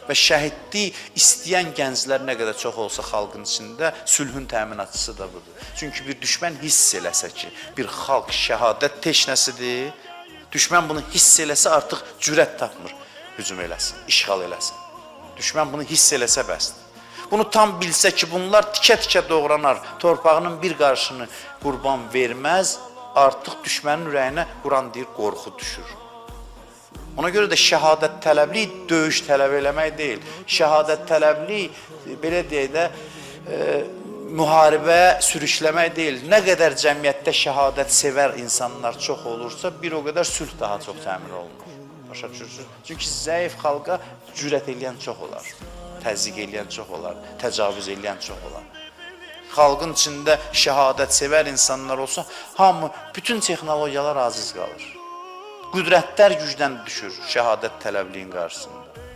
və şəhidlik istəyən gənclər nə qədər çox olsa xalqın içində sülhün təminatçısı da budur. Çünki bir düşmən hiss eləsə ki, bir xalq şəhadət teşnəsidir, düşmən bunu hiss eləsə artıq cürət tapmır hücum eləsin, işğal eləsin. Düşmən bunu hiss eləsə bəsdir. Bunu tam bilsə ki, bunlar tikə-tikə doğranar, torpağının bir qarşını qurban verməz, artıq düşmənin ürəyinə Quran deyir, qorxu düşür. Ona görə də şəhadət tələblik döyüş tələb eləmək deyil. Şəhadət tələblik, belə deyək də, müharibəyə sürükləmək deyil. Nə qədər cəmiyyətdə şəhadət sevər insanlar çox olursa, bir o qədər sülh daha çox təmin olunur. Başa düşürsünüz? Çünki zəif xalqa cürət eləyən çox olar, təzyiq eləyən çox olar, təcavüz eləyən çox olar. Xalqın içində şəhadət sevər insanlar olsa, hamı, bütün texnologiyalar aciz qalır. Qüdrətlər gücdən düşür şəhadət tələbliyin qarşısında.